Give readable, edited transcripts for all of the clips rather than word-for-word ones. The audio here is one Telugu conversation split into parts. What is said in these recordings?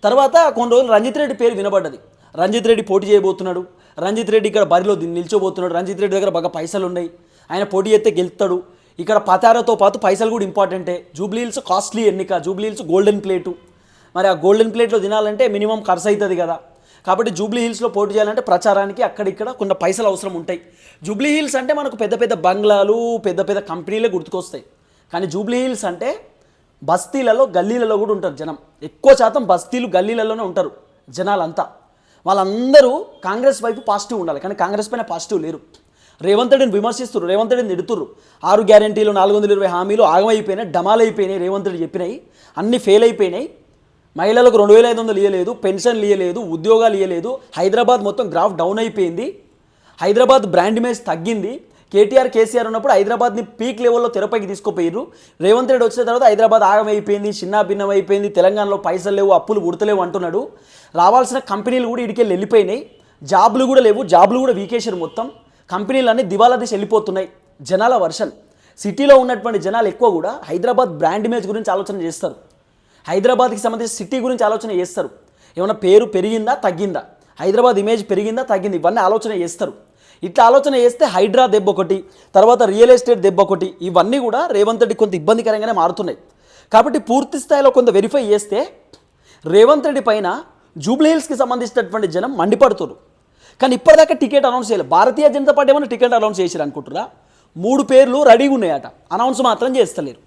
తర్వాత కొన్ని రోజులు రంజిత్ రెడ్డి పేరు వినబడ్డది. రంజిత్ రెడ్డి పోటీ చేయబోతున్నాడు, రంజిత్ రెడ్డి ఇక్కడ బరిలో నిల్చోబోతున్నాడు, రంజిత్ రెడ్డి దగ్గర బాగా పైసలు ఉన్నాయి, ఆయన పోటీ చేస్తే గెలుస్తాడు. ఇక్కడ పతారతో పాటు పైసలు కూడా ఇంపార్టెంటే. జూబ్లీ హిల్స్ కాస్ట్లీ ఎన్నిక, జూబ్లీ హిల్స్ గోల్డెన్ ప్లేటు. మరి ఆ గోల్డెన్ ప్లేట్లో తినాలంటే మినిమం ఖర్చు అవుతుంది కదా. కాబట్టి జూబ్లీ హిల్స్లో పోటీ చేయాలంటే ప్రచారానికి అక్కడిక్కడ కొన్ని పైసలు అవసరం ఉంటాయి. జూబ్లీ హిల్స్ అంటే మనకు పెద్ద పెద్ద బంగ్లాలు, పెద్ద పెద్ద కంపెనీలే గుర్తుకొస్తాయి. కానీ జూబ్లీ హిల్స్ అంటే బస్తీలలో గల్లీలలో కూడా ఉంటారు జనం. ఎక్కువ శాతం బస్తీలు గల్లీలలోనే ఉంటారు జనాలంతా. వాళ్ళందరూ కాంగ్రెస్ వైపు పాజిటివ్ ఉండాలి, కానీ కాంగ్రెస్ పైన పాజిటివ్ లేరు. రేవంత్ రెడ్డిని విమర్శిస్తున్నారు, రేవంత్ రెడ్డిని తిడుతుర్రు. 6 గ్యారెంటీలు 420 హామీలు ఆగమైపోయినాయి, డమాలైపోయినాయి, రేవంత్ రెడ్డి చెప్పినాయి అన్నీ ఫెయిల్ అయిపోయినాయి. మహిళలకు 2500 ఇవ్వలేదు, పెన్షన్లు ఇవ్వలేదు, ఉద్యోగాలు ఇవ్వలేదు. హైదరాబాద్ మొత్తం గ్రాఫ్ డౌన్ అయిపోయింది, హైదరాబాద్ బ్రాండ్ ఇమేజ్ తగ్గింది. కేటీఆర్ కేసీఆర్ ఉన్నప్పుడు హైదరాబాద్ని పీక్ లెవెల్లో తెరపైకి తీసుకుపోయారు. రేవంత్ రెడ్డి వచ్చిన తర్వాత హైదరాబాద్ ఆగమైపోయింది, చిన్నాభిన్నం అయిపోయింది, తెలంగాణలో పైసలు లేవు, అప్పులు ఉడతలేవు అంటున్నాడు. రావాల్సిన కంపెనీలు కూడా ఇడికెళ్ళి వెళ్ళిపోయినాయి, జాబులు కూడా లేవు, జాబులు కూడా వీకేశారు. మొత్తం కంపెనీలన్నీ దివాలా దిశ వెళ్ళిపోతున్నాయి. జనాల వర్షన్, సిటీలో ఉన్నటువంటి జనాలు ఎక్కువ కూడా హైదరాబాద్ బ్రాండ్ ఇమేజ్ గురించి ఆలోచన చేస్తారు, హైదరాబాద్కి సంబంధించి సిటీ గురించి ఆలోచన చేస్తారు. ఏమైనా పేరు పెరిగిందా తగ్గిందా, హైదరాబాద్ ఇమేజ్ పెరిగిందా తగ్గింది, ఇవన్నీ ఆలోచన చేస్తారు. ఇట్లా ఆలోచన చేస్తే హైడ్రా దెబ్బ ఒకటి, తర్వాత రియల్ ఎస్టేట్ దెబ్బ ఒకటి, ఇవన్నీ కూడా రేవంత్ రెడ్డి కొంత ఇబ్బందికరంగానే మారుతున్నాయి. కాబట్టి పూర్తి స్థాయిలో కొంత వెరిఫై చేస్తే రేవంత్ రెడ్డి పైన జూబ్లీ హిల్స్కి సంబంధించినటువంటి జనం మండిపడుతున్నారు. కానీ ఇప్పటిదాకా టికెట్ అనౌన్స్ చేయలేదు. భారతీయ జనతా పార్టీ ఏమైనా టికెట్ అనౌన్స్ చేశారు అనుకుంటారా? 3 పేర్లు రెడీగా ఉన్నాయట, అనౌన్స్ మాత్రం చేస్తలేరు.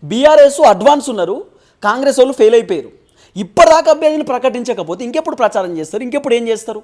బీఆర్ఎస్ అడ్వాన్స్ ఉన్నారు, కాంగ్రెస్ వాళ్ళు ఫెయిల్ అయిపోయారు. ఇప్పటిదాకా అభ్యర్థిని ప్రకటించకపోతే ఇంకెప్పుడు ప్రచారం చేస్తారు, ఇంకెప్పుడు ఏం చేస్తారు?